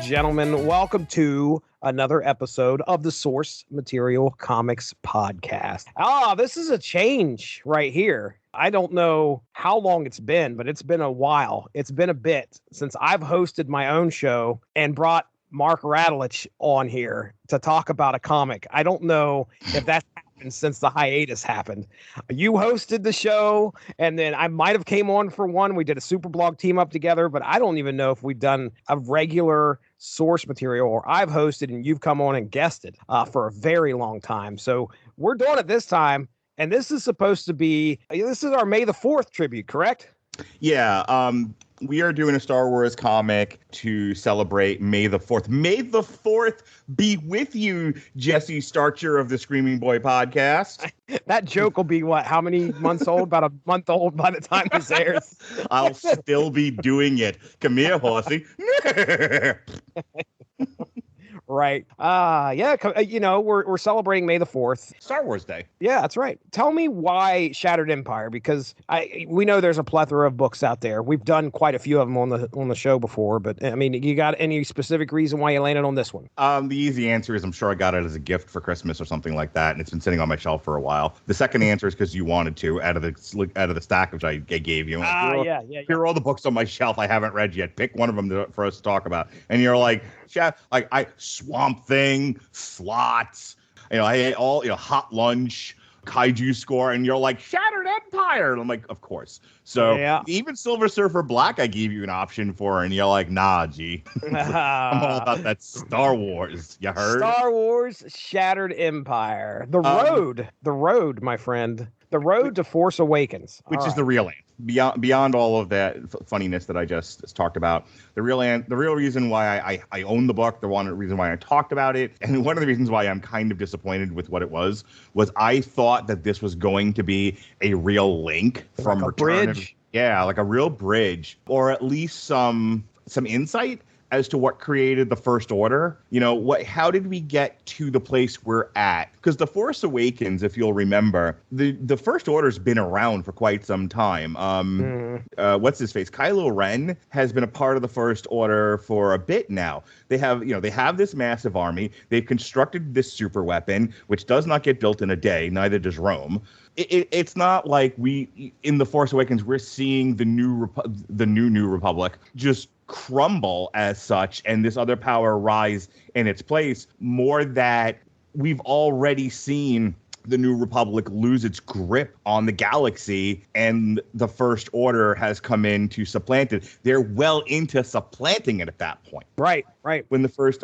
gentlemen, welcome to another episode of the Source Material Comics Podcast. This is a change right here. I don't know how long it's been, but it's been a while. It's been a bit since I've hosted my own show and brought Mark Radulich on here to talk about a comic. I don't know if that's happened since the hiatus happened. You hosted the show, and then I might have came on for one. We did a super blog team up together, but I don't even know if we've done a regular source material, or I've hosted and you've come on and guested for a very long time. So we're doing it this time, and this is supposed to be, this is our May the 4th tribute, correct? Yeah, we are doing a Star Wars comic to celebrate May the 4th. May the 4th be with you, Jesse Starcher of the Screaming Boy podcast. That joke will be what? How many months old? About a month old by the time this airs. I'll still be doing it. Come here, horsey. Right. We're celebrating May the 4th. Star Wars Day. Yeah, that's right. Tell me why Shattered Empire, because we know there's a plethora of books out there. We've done quite a few of them on the show before, but I mean, you got any specific reason why you landed on this one? The easy answer is I'm sure I got it as a gift for Christmas or something like that, and it's been sitting on my shelf for a while. The second answer is because you wanted to out of the stack which I gave you. Here are all the books on my shelf I haven't read yet. Pick one of them for us to talk about. And you're like, Swamp Thing, Slots, I ate all, Hot Lunch, Kaiju Score, and you're like, Shattered Empire. And I'm like, of course. So even Silver Surfer Black, I gave you an option for, and you're like, nah, G. I'm all about that Star Wars. You heard? Star Wars, Shattered Empire. The road, my friend. The road to Force Awakens. Which is the real aim. Beyond all of that funniness that I just talked about, the real reason why I own the book, the one reason why I talked about it, and one of the reasons why I'm kind of disappointed with what it was I thought that this was going to be a real link from like a Return bridge. Like a real bridge, or at least some insight as to what created the First Order. How did we get to the place we're at? Because the Force Awakens, if you'll remember, the First Order's been around for quite some time. What's his face? Kylo Ren has been a part of the First Order for a bit now. They have this massive army. They've constructed this super weapon, which does not get built in a day. Neither does Rome. It's not like we in the Force Awakens we're seeing the new Republic just crumble as such, and this other power rise in its place. More that we've already seen the New Republic lose its grip on the galaxy, and the First Order has come in to supplant it. They're well into supplanting it at that point. Right. When the Force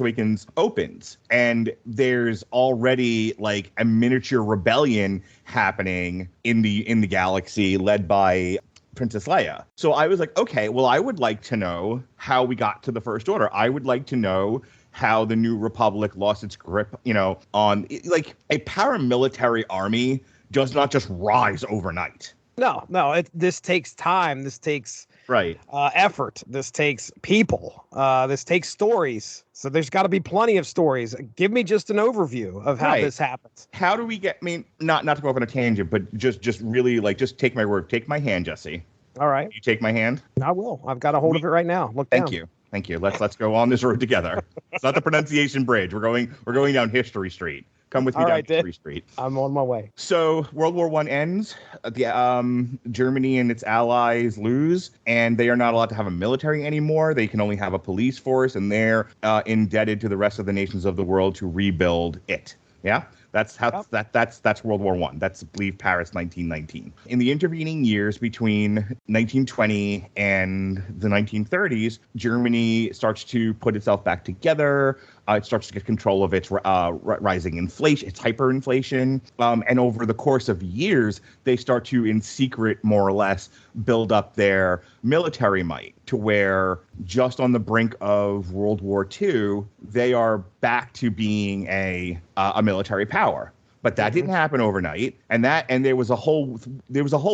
Awakens opens, and there's already like a miniature rebellion happening in the galaxy led by Princess Leia. So I was like, okay, well, I would like to know how we got to the First Order. I would like to know how the New Republic lost its grip, on like a paramilitary army does not just rise overnight. No, this takes time. This takes effort. This takes people. This takes stories. So there's got to be plenty of stories. Give me just an overview of how this happens. How do we get? I mean, not to go off on a tangent, but just really just take my word. Take my hand, Jesse. All right. You take my hand. I will. I've got a hold of it right now. Look down. Thank you. Let's go on this road together. It's not the pronunciation bridge. We're going down History Street. Come with me down History Street. I'm on my way. So World War I ends. Germany and its allies lose, and they are not allowed to have a military anymore. They can only have a police force, and they're indebted to the rest of the nations of the world to rebuild it. Yeah. That's World War I. That's, I believe, Paris 1919. In the intervening years between 1920 and the 1930s, Germany starts to put itself back together. It starts to get control of its rising inflation, its hyperinflation. And over the course of years, they start to, in secret, more or less, build up their military might to where just on the brink of World War II, they are back to being a military power. But that didn't happen overnight, and there was a whole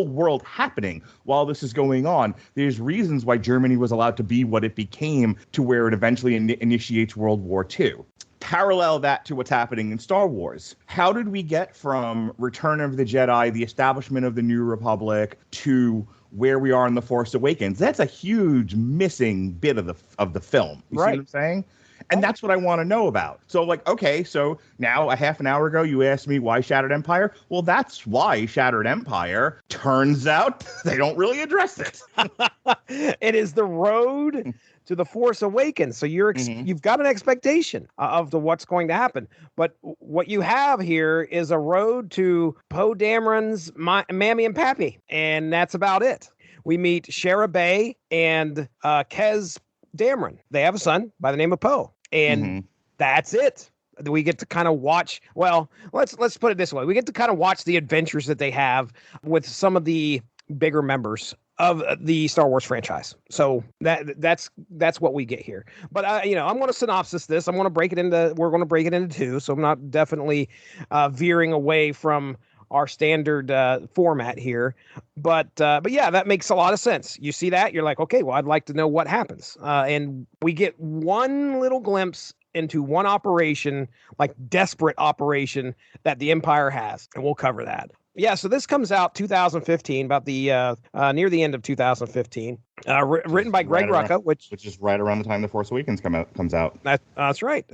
world happening while this is going on. There's reasons why Germany was allowed to be what it became, to where it eventually initiates World War II. Parallel that to what's happening in Star Wars. How did we get from Return of the Jedi, the establishment of the New Republic, to where we are in The Force Awakens. That's a huge missing bit of the film. You see what I'm saying? And that's what I want to know about. So like, okay, so now a half an hour ago, you asked me why Shattered Empire. Well, that's why Shattered Empire. Turns out they don't really address it. It is the road to The Force Awakens. So you've got an expectation of what's going to happen. But what you have here is a road to Poe Dameron's Mammy and Pappy. And that's about it. We meet Shara Bay and Kez Dameron. They have a son by the name of Poe, and that's it. We get to kind of watch. Well, let's put it this way: we get to kind of watch the adventures that they have with some of the bigger members of the Star Wars franchise. So that's what we get here. But I'm going to synopsis this. We're going to break it into two. So I'm not definitely veering away from our standard format here. But yeah, that makes a lot of sense. You see that, you're like, okay, well, I'd like to know what happens. And we get one little glimpse into one operation, like desperate operation that the Empire has. And we'll cover that. Yeah, so this comes out 2015, about the near the end of 2015. Written by Greg Rucka, which is right around the time The Force Awakens comes out. That's right.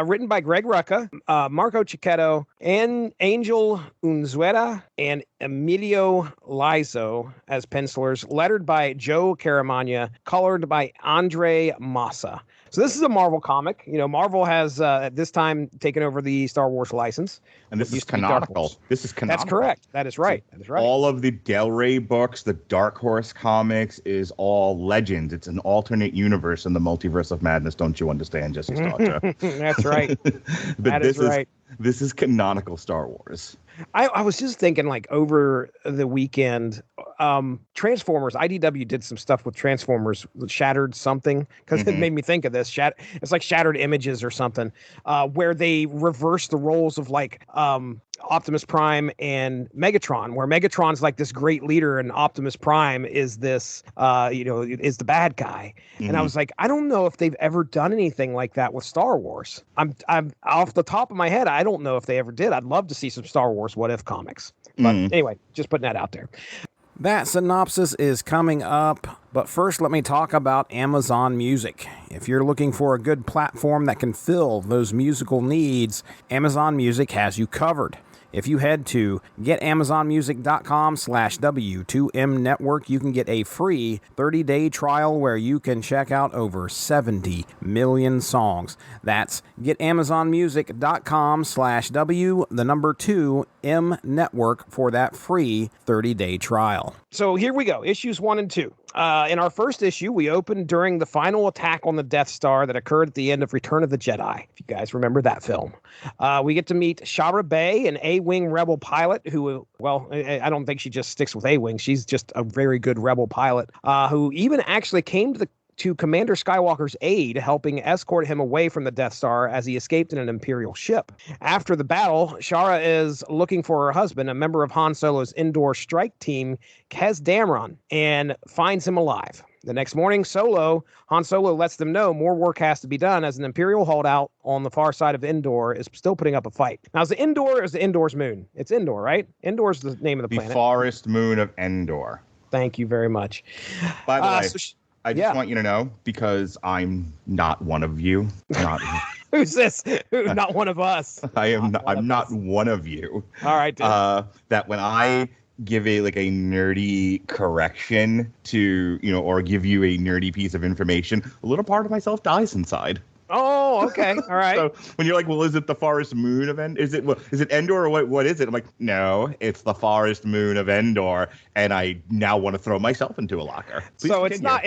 Written by Greg Rucka, Marco Cicchetto, and Angel Unzueta, and Emilio Lizo as pencilers. Lettered by Joe Caramagna, colored by Andre Massa. So this is a Marvel comic. Marvel has at this time taken over the Star Wars license. And this is canonical. That's correct. That is right. All of the Del Rey books, the Dark Horse comics is all legends. It's an alternate universe in the multiverse of madness. Don't you understand, Jesse Starcher? That's right. But this is canonical Star Wars. I was just thinking, like, over the weekend, Transformers, IDW did some stuff with Transformers, Shattered something, because it made me think of this. It's like Shattered Images or something, where they reverse the roles of, like, Optimus Prime and Megatron, where Megatron's like this great leader and Optimus Prime is this, is the bad guy. And I was like, I don't know if they've ever done anything like that with Star Wars. I'm off the top of my head, I don't know if they ever did. I'd love to see some Star Wars What If comics. But anyway, just putting that out there. That synopsis is coming up, but first let me talk about Amazon Music. If you're looking for a good platform that can fill those musical needs, Amazon Music has you covered. If you head to getamazonmusic.com/W2M Network, you can get a free 30-day trial where you can check out over 70 million songs. That's getamazonmusic.com/W2M Network for that free 30-day trial. So here we go, issues 1 and 2. In our first issue, we opened during the final attack on the Death Star that occurred at the end of Return of the Jedi, if you guys remember that film. We get to meet Shara Bay, an A-Wing rebel pilot who, well, I don't think she just sticks with A-Wing. She's just a very good rebel pilot who even actually came to Commander Skywalker's aid, helping escort him away from the Death Star as he escaped in an Imperial ship. After the battle, Shara is looking for her husband, a member of Han Solo's indoor strike team, Poe Dameron, and finds him alive. The next morning, Han Solo lets them know more work has to be done as an Imperial holdout on the far side of Endor is still putting up a fight. Now, is the Endor or is the Endor's moon? It's Endor, right? Endor is the name of the planet. The forest moon of Endor. Thank you very much. By the way, I just want you to know, because I'm not one of you. Who's this? Not one of us. I'm not one of you. All right, dude. That when I give a nerdy correction to, or give you a nerdy piece of information, a little part of myself dies inside. Oh, okay. All right. So when you're like, well, is it the forest moon of Endor? Is it Endor or what is it? I'm like, no, it's the forest moon of Endor. And I now want to throw myself into a locker. Please so continue. It's not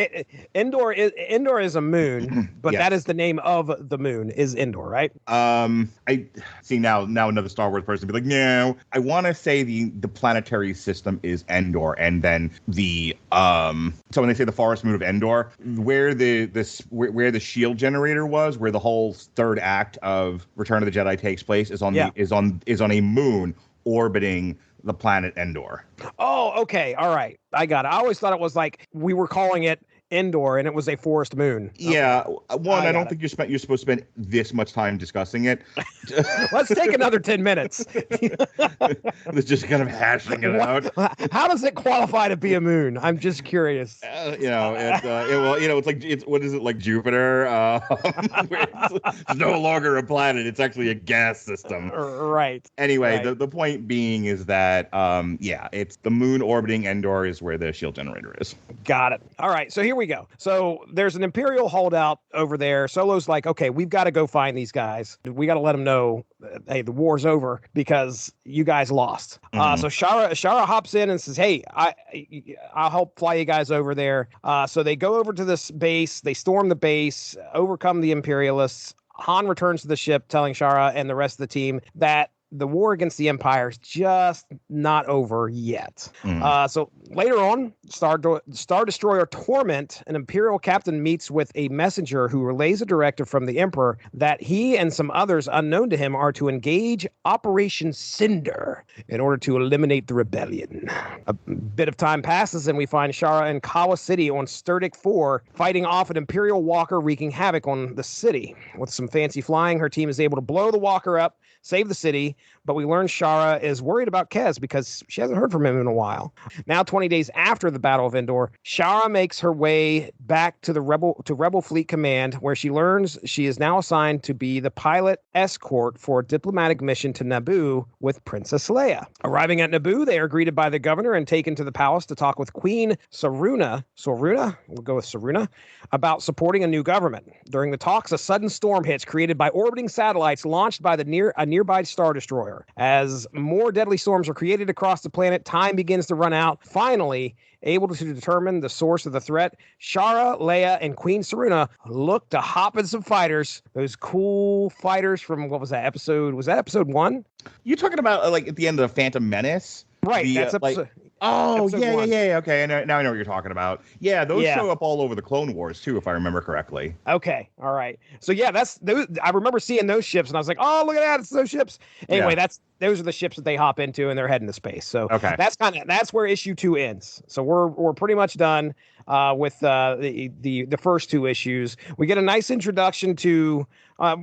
Endor is a moon, but Yes. That is the name of the moon is Endor, right? I see now another Star Wars person be like, no, I want to say the planetary system is Endor, and then the so when they say the forest moon of Endor, where the shield generator was, where the whole third act of Return of the Jedi takes place, is on a moon orbiting the planet Endor. Oh, okay. All right. I got it. I always thought it was like we were calling it Endor, and it was a forest moon. Yeah, one, I don't it. think you're supposed to spend this much time discussing it. Let's take another 10 minutes. It's just kind of hashing it out. How does it qualify to be a moon? I'm just curious. It's what is it, like Jupiter? Where it's no longer a planet; it's actually a gas system. Right. Anyway, right. the point being is that it's the moon orbiting Endor is where the shield generator is. Got it. All right, so here we go. So there's an Imperial holdout over there. Solo's like, okay, we've got to go find these guys. We got to let them know, hey, the war's over because you guys lost. So Shara hops in and says, hey, I'll help fly you guys over there. So they go over to this base. They storm the base, overcome the Imperialists. Han returns to the ship, telling Shara and the rest of the team that the war against the Empire is just not over yet. So later on, Star Destroyer Torment, an Imperial captain, meets with a messenger who relays a directive from the Emperor that he and some others unknown to him are to engage Operation Cinder in order to eliminate the rebellion. A bit of time passes and we find Shara in Kawa City on Sturdic 4 fighting off an Imperial walker wreaking havoc on the city. With some fancy flying, her team is able to blow the walker up, save the city, but we learn Shara is worried about Kez because she hasn't heard from him in a while. Now, 20 days after the Battle of Endor, Shara makes her way back to Rebel Fleet Command, where she learns she is now assigned to be the pilot escort for a diplomatic mission to Naboo with Princess Leia. Arriving at Naboo, they are greeted by the governor and taken to the palace to talk with Queen Saruna, we'll go with Saruna, about supporting a new government. During the talks, a sudden storm hits created by orbiting satellites launched by a nearby Star Destroyer. As more deadly storms are created across the planet, time begins to run out. Finally, able to determine the source of the threat, Shara, Leia, and Queen Saruna look to hop in some fighters. Those cool fighters from, what was that episode? Was that episode 1? You're talking about like at the end of the Phantom Menace? Right, that's episode... Yeah. Okay, now I know what you're talking about. Yeah, those show up all over the Clone Wars too, if I remember correctly. Okay, all right. So yeah, I remember seeing those ships, and I was like, oh, look at that, it's those ships. Anyway, those are the ships that they hop into, and they're heading to space. So that's where issue 2 ends. So we're pretty much done with the first 2 issues. We get a nice introduction to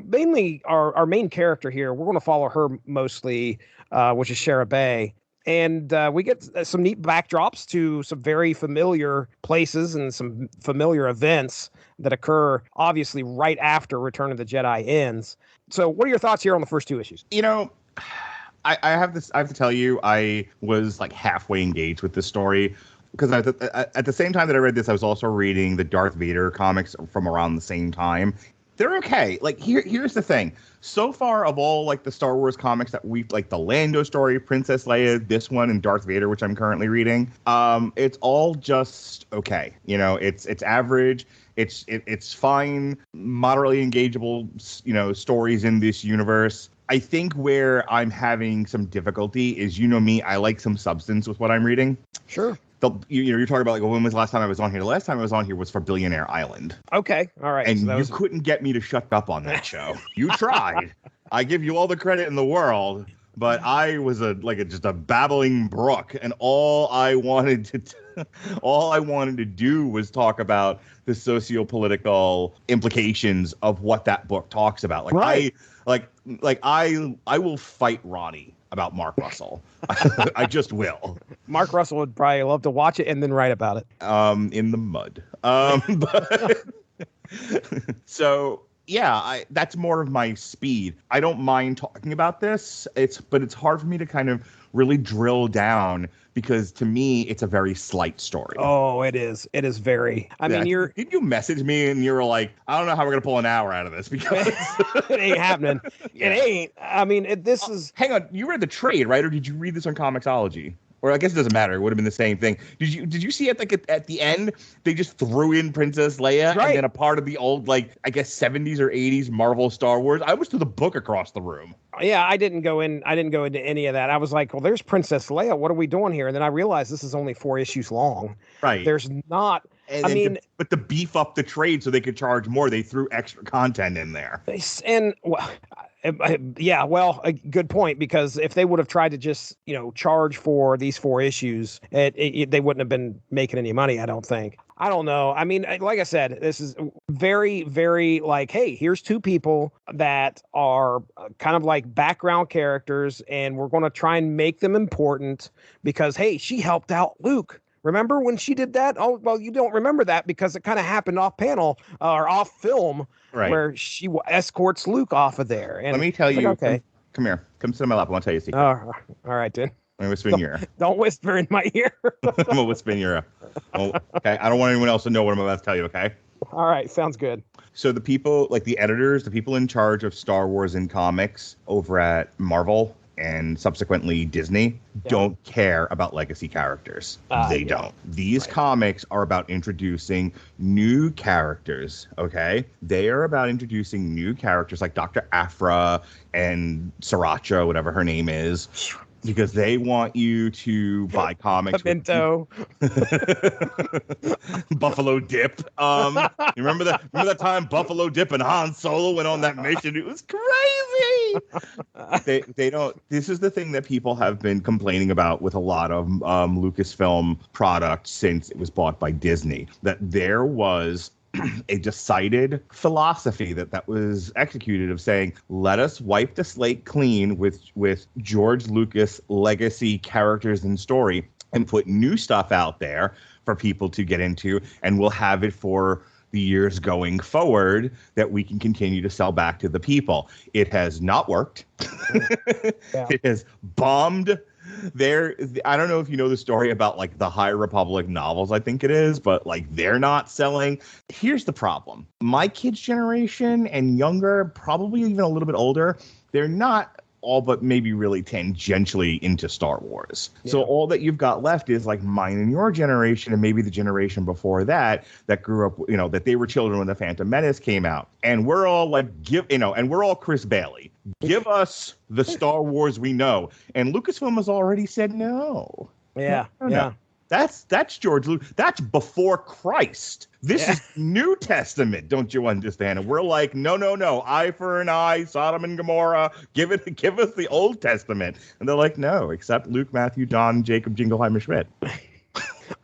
mainly our main character here. We're going to follow her mostly, which is Shara Bay. And we get some neat backdrops to some very familiar places and some familiar events that occur, obviously, right after Return of the Jedi ends. So what are your thoughts here on the first 2 issues? You know, I have to tell you, I was like halfway engaged with this story. Because at the same time that I read this, I was also reading the Darth Vader comics from around the same time. They're okay. Like here's the thing. So far of all like the Star Wars comics that we've like the Lando story, Princess Leia, this one, and Darth Vader, which I'm currently reading, it's all just okay. You know, it's average. It's fine, moderately engageable, stories in this universe. I think where I'm having some difficulty is, me, I like some substance with what I'm reading. Sure. You're talking about like, when was the last time I was on here? The last time I was on here was for Billionaire Island. Okay, all right. And you couldn't get me to shut up on that show. You tried. I give you all the credit in the world, but I was just a babbling brook, and all I wanted to do was talk about the socio-political implications of what that book talks about. I will fight Ronnie about Mark Russell. I just will. Mark Russell would probably love to watch it and then write about it. In the mud. So yeah, that's more of my speed. I don't mind talking about this. But it's hard for me to kind of really drill down, because to me it's a very slight story. Oh, it is. It is very. Did you message me and you were like, I don't know how we're gonna pull an hour out of this because it ain't happening. Yeah. It ain't. This is. Hang on, you read the trade, right? Or did you read this on Comixology? Or I guess it doesn't matter. It would have been the same thing. Did you see it at the end? They just threw in Princess Leia, right, and then a part of the old, I guess 70s or 80s Marvel Star Wars. I was to the book across the room. Yeah, I didn't go into any of that. I was like, well, there's Princess Leia. What are we doing here? And then I realized this is only 4 issues long. Right. There's not. But to beef up the trade so they could charge more, they threw extra content in there. And a good point, because if they would have tried to just, charge for these 4 issues, they wouldn't have been making any money, I don't think. I don't know. I mean, like I said, this is very, very like, hey, here's two people that are kind of like background characters, and we're going to try and make them important because, hey, she helped out Luke. Remember when she did that? Oh, well, you don't remember that because it kind of happened off panel or off film Right. where she escorts Luke off of there. And Let me tell it's like, you. okay. Come here. Come sit on my lap. I want to tell you a secret. All right, then. I'm gonna whisper in your ear. Don't whisper in my ear. I'm gonna whisper in your ear. Oh, okay. I don't want anyone else to know what I'm about to tell you. Okay. All right. Sounds good. So the people, like the editors, the people in charge of Star Wars and comics over at Marvel and subsequently Disney don't care about legacy characters. They don't. These comics are about introducing new characters, okay? They are about introducing new characters like Dr. Aphra and Sriracha, whatever her name is. Because they want you to buy comics. Pimento. Buffalo Dip. You remember that time Buffalo Dip and Han Solo went on that mission? It was crazy. They don't. This is the thing that people have been complaining about with a lot of Lucasfilm products since it was bought by Disney. That there was a decided philosophy that was executed of saying, let us wipe the slate clean with George Lucas legacy characters and story and put new stuff out there for people to get into, and we'll have it for the years going forward that we can continue to sell back to the people. It has not worked. It has bombed. I don't know if you know the story about like the High Republic novels, I think it is, but like they're not selling. Here's the problem. My kids' generation and younger, probably even a little bit older, they're not all but maybe really tangentially into Star Wars. Yeah. So all that you've got left is like mine and your generation and maybe the generation before that grew up, that they were children when The Phantom Menace came out. And we're all like, and we're all Chris Bailey. Give us the Star Wars we know. And Lucasfilm has already said no. Yeah. No. Yeah. That's George Lucas. That's before Christ. This is New Testament. Don't you understand? And we're like, no. Eye for an eye, Sodom and Gomorrah. Give us the Old Testament. And they're like, no, except Luke, Matthew, John, Jacob, Jingleheimer, Schmidt.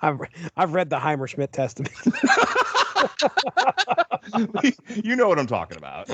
I've read the Heimer Schmidt Testament. You know what I'm talking about.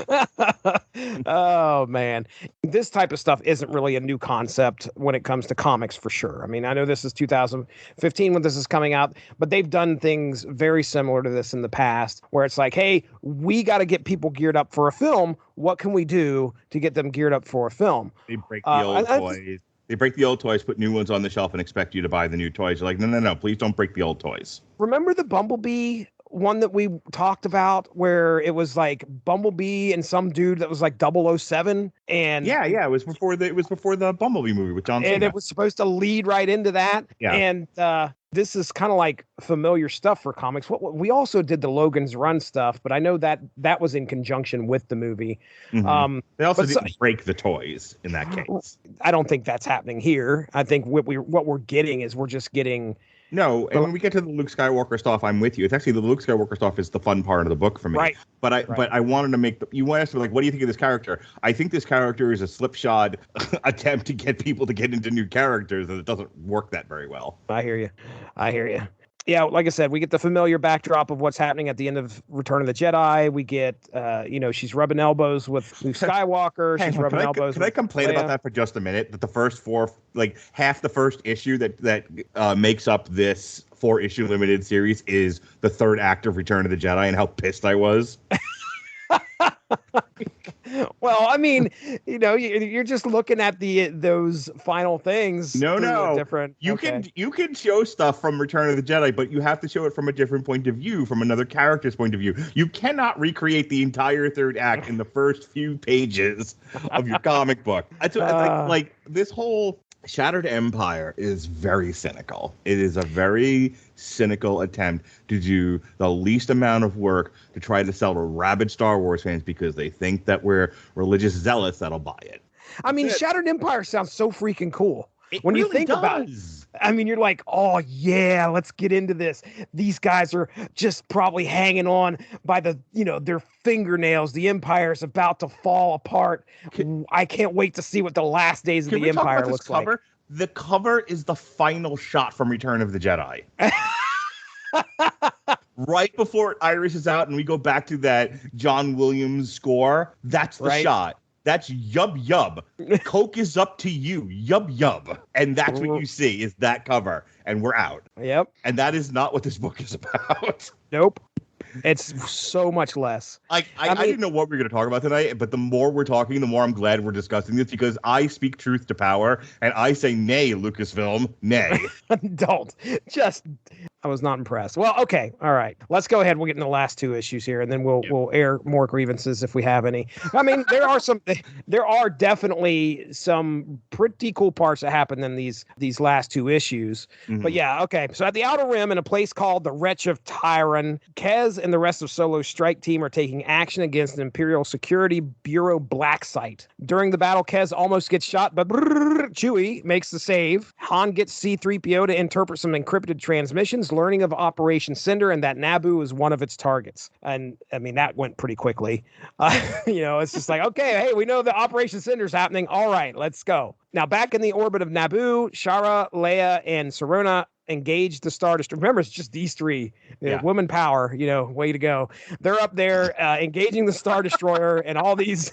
Oh, man. This type of stuff isn't really a new concept when it comes to comics, for sure. I mean, I know this is 2015 when this is coming out, but they've done things very similar to this in the past where it's like, hey, we got to get people geared up for a film. What can we do to get them geared up for a film? They break the old toys. They break the old toys, put new ones on the shelf, and expect you to buy the new toys. You're like, no, please don't break the old toys. Remember the Bumblebee one that we talked about where it was like Bumblebee and some dude that was like 007 and it was before the Bumblebee movie with John Cena. And it was supposed to lead right into that. Yeah. And this is kind of like familiar stuff for comics. We also did the Logan's Run stuff, but I know that was in conjunction with the movie. Mm-hmm. They also didn't break the toys in that case. I don't think that's happening here. I think what we're getting is we're just getting. No, and when we get to the Luke Skywalker stuff, I'm with you. It's actually the Luke Skywalker stuff is the fun part of the book for me. Right. But I wanted to make you want us to be like, what do you think of this character? I think this character is a slipshod attempt to get people to get into new characters, and it doesn't work that very well. I hear you. Yeah, like I said, we get the familiar backdrop of what's happening at the end of Return of the Jedi. We get, she's rubbing elbows with Luke Skywalker. She's rubbing elbows. Can I complain about that for just a minute? That the first half the first issue that makes up this 4-issue limited series is the third act of Return of the Jedi, and how pissed I was. Well, I mean, you're just looking at those final things. No. Different. You can show stuff from Return of the Jedi, but you have to show it from a different point of view, from another character's point of view. You cannot recreate the entire third act in the first few pages of your comic book. Like this whole Shattered Empire is very cynical. It is a very cynical attempt to do the least amount of work to try to sell to rabid Star Wars fans because they think that we're religious zealots that'll buy it. I mean, Shattered Empire sounds so freaking cool. When you think about it, I mean, you're like, oh yeah, let's get into this. These guys are just probably hanging on by their fingernails. The Empire is about to fall apart. I can't wait to see what the last days of the Empire looks like. The cover is the final shot from Return of the Jedi. right before Iris is out and we go back to that John Williams score, that's the shot. That's yub yub. Coke is up to you. Yub yub. And that's what you see is that cover. And we're out. Yep. And that is not what this book is about. Nope. It's so much less. I didn't know what we were going to talk about tonight, but the more we're talking, the more I'm glad we're discussing this, because I speak truth to power, and I say nay, Lucasfilm, nay. Don't. I was not impressed. Well, okay. All right. Let's go ahead. We'll get in the last two issues here, and then we'll air more grievances if we have any. I mean, there are definitely some pretty cool parts that happen in these last two issues. Mm-hmm. But yeah, okay. So at the Outer Rim, in a place called the Wretch of Tyron, Kez and the rest of Solo's strike team are taking action against an Imperial Security Bureau black site. During the battle, Kez almost gets shot, but Chewie makes the save. Han gets C-3PO to interpret some encrypted transmissions, learning of Operation Cinder and that Naboo is one of its targets. And I mean, that went pretty quickly. It's just like, okay, hey, we know the Operation Cinder's happening. All right, let's go. Now, back in the orbit of Naboo, Shara, Leia, and Saruna engage the Star Destroyer. Remember, it's just these three. Woman power, way to go. They're up there engaging the Star Destroyer and all these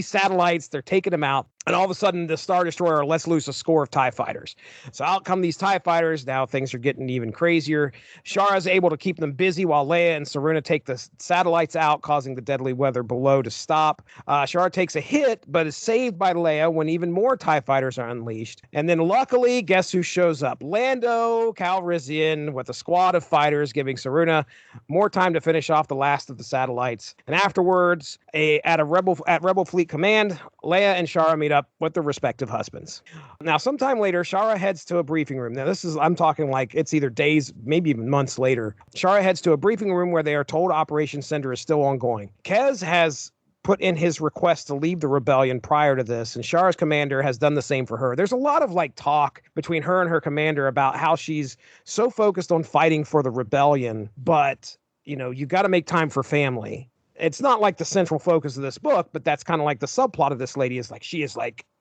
satellites. They're taking them out. And all of a sudden, the Star Destroyer lets loose a score of TIE fighters. So out come these TIE fighters. Now things are getting even crazier. Shara's able to keep them busy while Leia and Saruna take the satellites out, causing the deadly weather below to stop. Shara takes a hit, but is saved by Leia when even more TIE fighters are unleashed. And then luckily, guess who shows up? Lando Calrissian with a squad of fighters, giving Saruna more time to finish off the last of the satellites. And afterwards, at Rebel Fleet Command, Leia and Shara meet up with their respective husbands. Now, sometime later, Shara heads to a briefing room. Now, I'm talking like it's either days, maybe even months later. Shara heads to a briefing room where they are told Operation Cinder is still ongoing. Kez has put in his request to leave the rebellion prior to this, and Shara's commander has done the same for her. There's a lot of talk between her and her commander about how she's so focused on fighting for the rebellion, but you got to make time for family. It's not like the central focus of this book, but that's kind of like the subplot of this lady is she is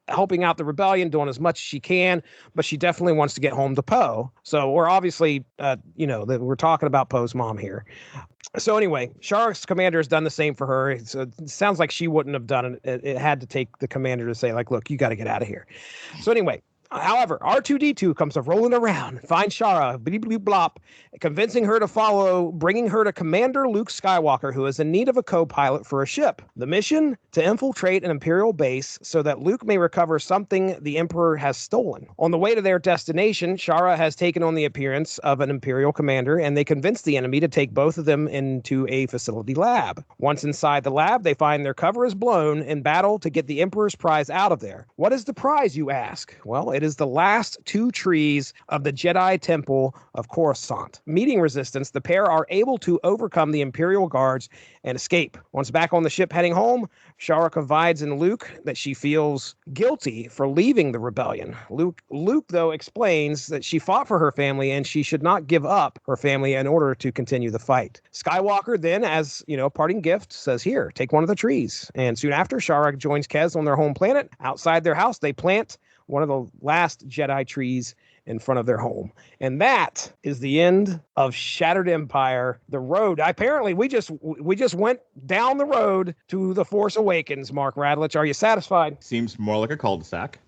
helping out the rebellion, doing as much as she can, but she definitely wants to get home to Poe. So we're obviously, we're talking about Poe's mom here. So anyway, Shara's commander has done the same for her. So it sounds like she wouldn't have done it. It had to take the commander to say look, you got to get out of here. So anyway, however, R2-D2 comes rolling around, finds Shara, blop, convincing her to follow, bringing her to Commander Luke Skywalker, who is in need of a co-pilot for a ship. The mission? To infiltrate an Imperial base so that Luke may recover something the Emperor has stolen. On the way to their destination, Shara has taken on the appearance of an Imperial commander, and they convince the enemy to take both of them into a facility lab. Once inside the lab, they find their cover is blown in battle to get the Emperor's prize out of there. What is the prize, you ask? Well, it is the last two trees of the Jedi Temple of Coruscant. Meeting resistance, the pair are able to overcome the Imperial guards and escape. Once back on the ship heading home, Shara confides in Luke that she feels guilty for leaving the rebellion. Luke, though, explains that she fought for her family and she should not give up her family in order to continue the fight. Skywalker then, as a parting gift, says, here, take one of the trees. And soon after, Shara joins Kez on their home planet. Outside their house, they plant one of the last Jedi trees in front of their home. And that is the end of Shattered Empire, the road. Apparently, we just went down the road to The Force Awakens, Mark Radulich. Are you satisfied? Seems more like a cul-de-sac.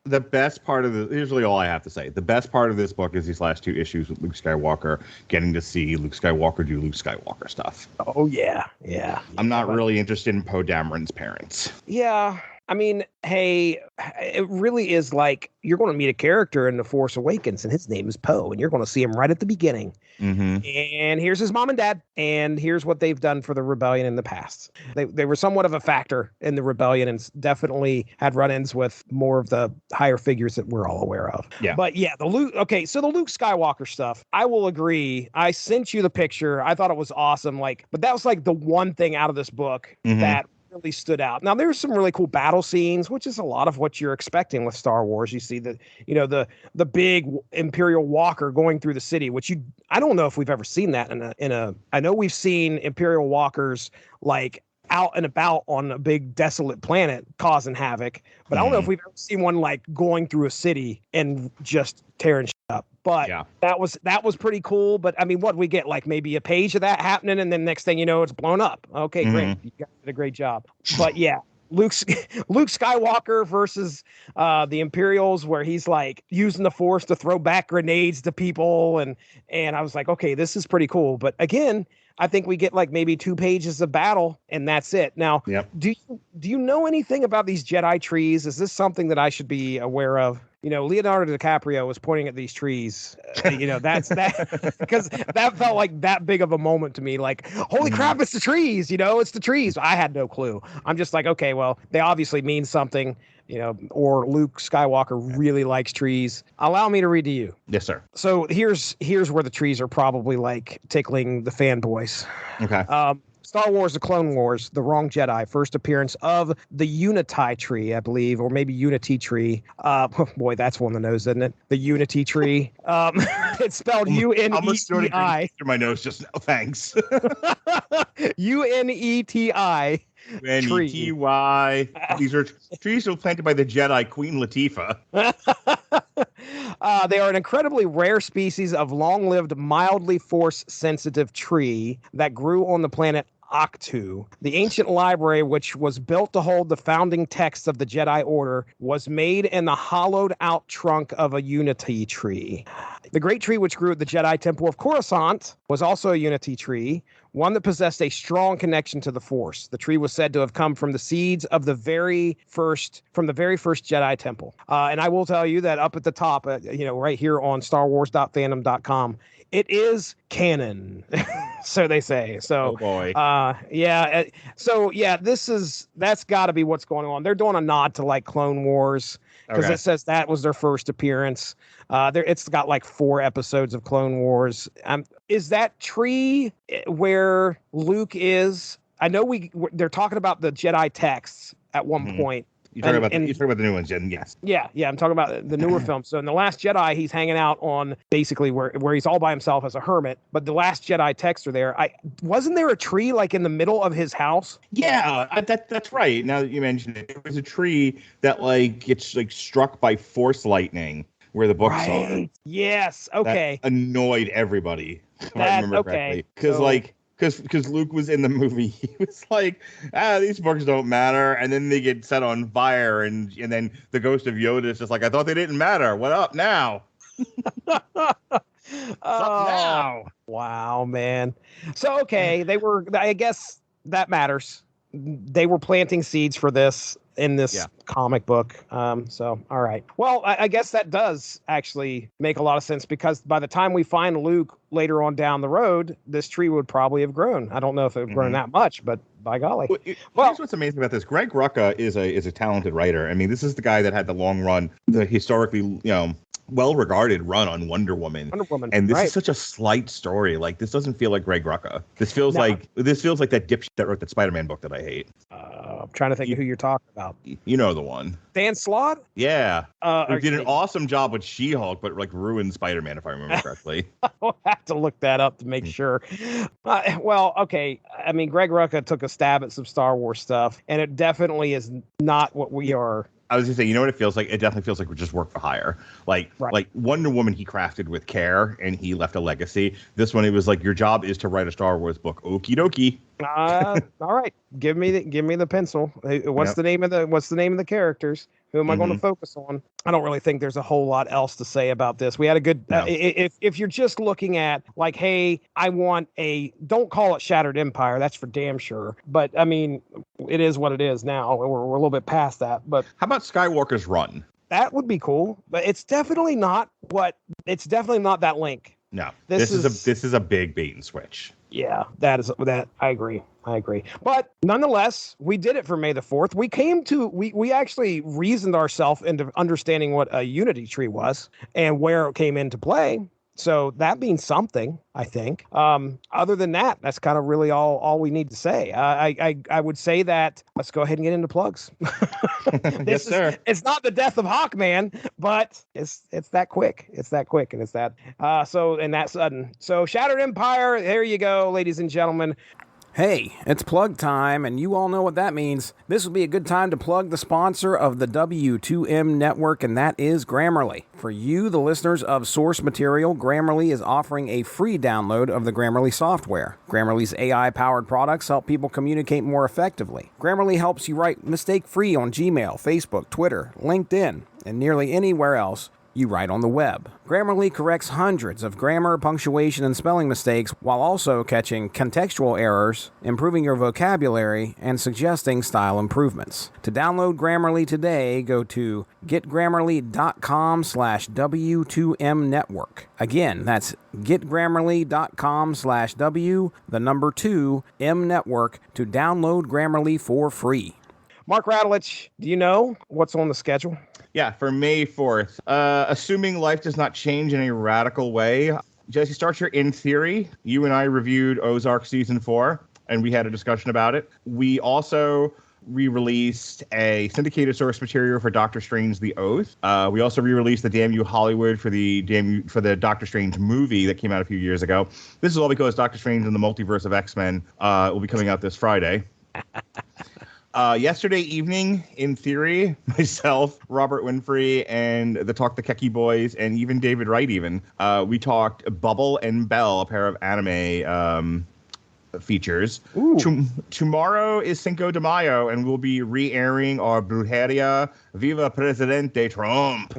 The best part of here's really all I have to say. The best part of this book is these last two issues with Luke Skywalker, getting to see Luke Skywalker do Luke Skywalker stuff. Oh, yeah. I'm not really interested in Poe Dameron's parents. Yeah. I mean, hey, it really is you're going to meet a character in The Force Awakens, and his name is Poe, and you're going to see him right at the beginning. Mm-hmm. And here's his mom and dad, and here's what they've done for the rebellion in the past. They were somewhat of a factor in the rebellion and definitely had run-ins with more of the higher figures that we're all aware of. Yeah. But yeah, so the Luke Skywalker stuff, I will agree. I sent you the picture. I thought it was awesome. But that was the one thing out of this book that really stood out. Now there's some really cool battle scenes, which is a lot of what you're expecting with Star Wars. You see the big Imperial walker going through the city, which I don't know if we've ever seen that in a I know we've seen Imperial walkers out and about on a big desolate planet causing havoc, but I don't know if we've ever seen one going through a city and just tearing But Yeah. that was pretty cool. But I mean, what we get, like maybe a page of that happening, and then next thing you know, it's blown up. Okay, great, you guys did a great job. But yeah, Luke Skywalker versus the Imperials, where he's like using the Force to throw back grenades to people, and I was like, okay, this is pretty cool. But again, I think we get like maybe 2 pages of battle, and that's it. Now, do you know anything about these Jedi trees? Is this something that I should be aware of? You know, Leonardo DiCaprio was pointing at these trees. That's that because that felt like that big of a moment to me. Like, holy crap, it's the trees. It's the trees. I had no clue. I'm just like, okay, well, they obviously mean something. Or Luke Skywalker really likes trees. Allow me to read to you. Yes, sir. So here's where the trees are probably like tickling the fanboys. Okay. Star Wars: The Clone Wars, The Wrong Jedi, first appearance of the Unity tree, I believe, or maybe Unity tree. Boy, that's one of the nose, isn't it? The Unity tree. It's spelled U-N-E-T-I. Through my nose just now. Thanks. U-N-E-T-I. N-E-T-Y. These are trees that were planted by the Jedi Queen Latifah. They are an incredibly rare species of long-lived, mildly force-sensitive tree that grew on the planet Octu. The ancient library, which was built to hold the founding texts of the Jedi Order, was made in the hollowed-out trunk of a Unity tree. The great tree which grew at the Jedi Temple of Coruscant was also a Unity tree, one that possessed a strong connection to the Force. The tree was said to have come from the seeds of the very first Jedi Temple. And I will tell you that up at the top, right here on StarWars.fandom.com, it is canon. So they say. So, oh boy. Yeah. So yeah, that's got to be what's going on. They're doing a nod to like Clone Wars because it says that was their first appearance. It's got like 4 episodes of Clone Wars. Is that tree where Luke is? I know they're talking about the Jedi texts at one point. You're talking about the new ones, Jen. Yes. Yeah. I'm talking about the newer film. So in The Last Jedi, he's hanging out on basically where he's all by himself as a hermit. But the Last Jedi texts are there. Wasn't there a tree like in the middle of his house? Yeah, that's right. Now that you mentioned it, there was a tree that like gets like struck by force lightning where the books are. Yes. Okay. That annoyed everybody. If I remember correctly. Because Luke was in the movie, he was like, these books don't matter, and then they get set on fire, and then the ghost of Yoda is just like, I thought they didn't matter. What up now? Now? Wow, man. So okay, I guess that matters. They were planting seeds for this in this comic book. So, all right. Well, I guess that does actually make a lot of sense because by the time we find Luke later on down the road, this tree would probably have grown. I don't know if it would grown that much, but by golly. Well, here's what's amazing about this. Greg Rucka is a talented writer. I mean, this is the guy that had the long run, the historically, well-regarded run on Wonder Woman. And this is such a slight story. Like, this doesn't feel like Greg Rucka. This feels like that dipshit that wrote that Spider-Man book that I hate. I'm trying to think of who you're talking about. You know the one. Dan Slott? Yeah. Who did an awesome job with She-Hulk, but like ruined Spider-Man, if I remember correctly. I'll have to look that up to make sure. Well, okay. I mean, Greg Rucka took a stab at some Star Wars stuff, and it definitely is not what we are. I was gonna say, you know what it feels like? It definitely feels like we're just work for hire. Like Wonder Woman, he crafted with care and he left a legacy. This one, it was like your job is to write a Star Wars book. Okie dokie. All right, give me the pencil. What's the name of the characters? Who am I going to focus on? I don't really think there's a whole lot else to say about this. We had a good. If you're just looking at like, hey, I want don't call it Shattered Empire. That's for damn sure. But I mean, it is what it is now. We're a little bit past that. But how about Skywalker's Run? That would be cool. But it's definitely not that link. No, this is a big bait and switch. Yeah, that I agree. But nonetheless, we did it for May the 4th. We actually reasoned ourselves into understanding what a Unity tree was and where it came into play. So that means something, I think. Other than that, that's kind of really all we need to say. I would say that let's go ahead and get into plugs. Yes, sir. It's not the death of Hawkman, but it's that quick. It's that quick, and it's that and that sudden. So Shattered Empire, there you go, ladies and gentlemen. Hey, it's plug time, and you all know what that means. This would be a good time to plug the sponsor of the W2M network, and that is Grammarly. For you, the listeners of Source Material, Grammarly is offering a free download of the Grammarly software. Grammarly's AI-powered products help people communicate more effectively. Grammarly helps you write mistake-free on Gmail, Facebook, Twitter, LinkedIn, and nearly anywhere else you write on the web. Grammarly corrects hundreds of grammar, punctuation, and spelling mistakes while also catching contextual errors, improving your vocabulary, and suggesting style improvements. To download Grammarly today, go to getgrammarly.com/W2M network. Again, that's getgrammarly.com/W2M network to download Grammarly for free. Mark Radulich, do you know what's on the schedule? Yeah, for May 4th. Assuming life does not change in a radical way, Jesse Starcher, in theory, you and I reviewed Ozark Season 4, and we had a discussion about it. We also re-released a syndicated source material for Doctor Strange: The Oath. We also re-released the Damn You Hollywood for the Doctor Strange movie that came out a few years ago. This is all because Doctor Strange and the Multiverse of X-Men will be coming out this Friday. Yesterday evening, in theory, myself, Robert Winfrey, and the Talk the Keki Boys, and even David Wright we talked Bubble and Belle, a pair of anime features. Tomorrow is Cinco de Mayo, and we'll be re-airing our Brujeria Viva Presidente Trump.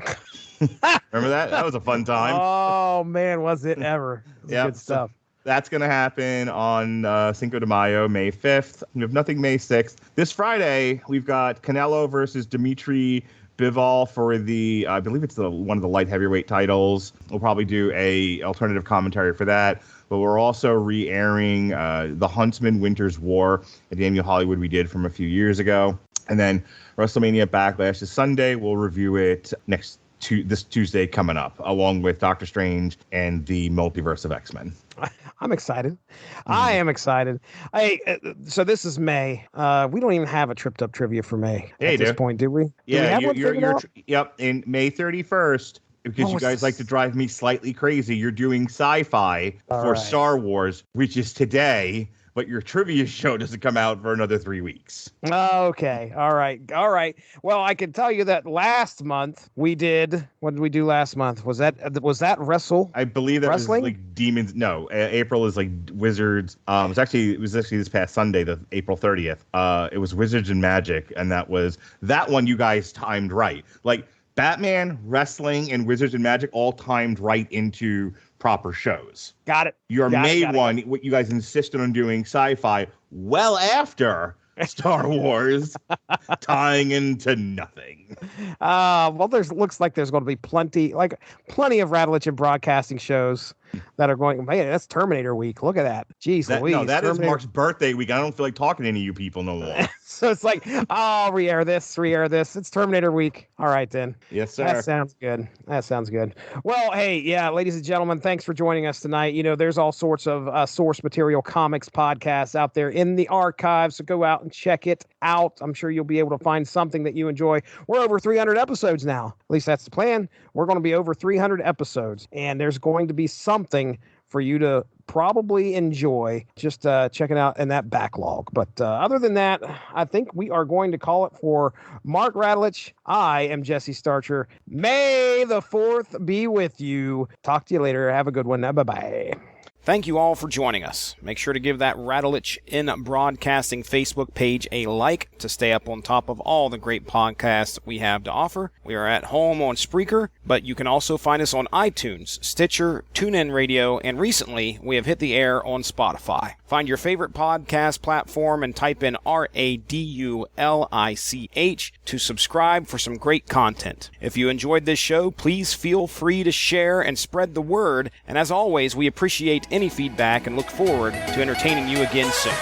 Remember that? That was a fun time. Oh, man, was it ever. Good stuff. That's going to happen on Cinco de Mayo, May 5th. We have nothing May 6th. This Friday, we've got Canelo versus Dimitri Bivol for the, I believe it's one of the light heavyweight titles. We'll probably do a alternative commentary for that. But we're also re-airing the Huntsman Winter's War, a Damn You Hollywood we did from a few years ago. And then WrestleMania Backlash is Sunday. We'll review it this Tuesday coming up, along with Doctor Strange and the Multiverse of X-Men. I'm excited. I am excited. So this is May. We don't even have a tripped up trivia for May at this point, do we? Yeah, yep. In May 31st, because you guys like to drive me slightly crazy, you're doing sci-fi for Star Wars, which is today. But your trivia show doesn't come out for another 3 weeks. Okay. All right. Well, I can tell you that last month we did. What did we do last month? Was that Wrestle? I believe that Wrestling? Was like Demons. No, April is like Wizards. It was actually this past Sunday, the April 30th. It was Wizards and Magic, and that one you guys timed right. Like Batman, wrestling, and Wizards and Magic all timed right into proper shows. Got it. Your May one, what you guys insisted on doing of well after Star Wars, tying into nothing. Well, looks like there's going to be plenty of Radulich and broadcasting shows that are going. Man, that's Terminator week. Look at that. Jeez Louise. No, that is Mark's birthday week. I don't feel like talking to any of you people no more. So it's like, oh, re-air this. It's Terminator week. All right, then. Yes, sir. That sounds good. Well, hey, yeah, ladies and gentlemen, thanks for joining us tonight. You know, there's all sorts of Source Material Comics podcasts out there in the archives, so go out and check it out. I'm sure you'll be able to find something that you enjoy. We're over 300 episodes now. At least that's the plan. We're going to be over 300 episodes, and there's going to be something for you to probably enjoy just checking out in that backlog. But other than that, I think we are going to call it for Mark Radulich. I am Jesse Starcher. May the 4th be with you. Talk to you later. Have a good one. Bye-bye. Thank you all for joining us. Make sure to give that Radulich in Broadcasting Facebook page a like to stay up on top of all the great podcasts we have to offer. We are at home on Spreaker, but you can also find us on iTunes, Stitcher, TuneIn Radio, and recently we have hit the air on Spotify. Find your favorite podcast platform and type in RADULICH to subscribe for some great content. If you enjoyed this show, please feel free to share and spread the word. And as always, we appreciate any feedback and look forward to entertaining you again soon.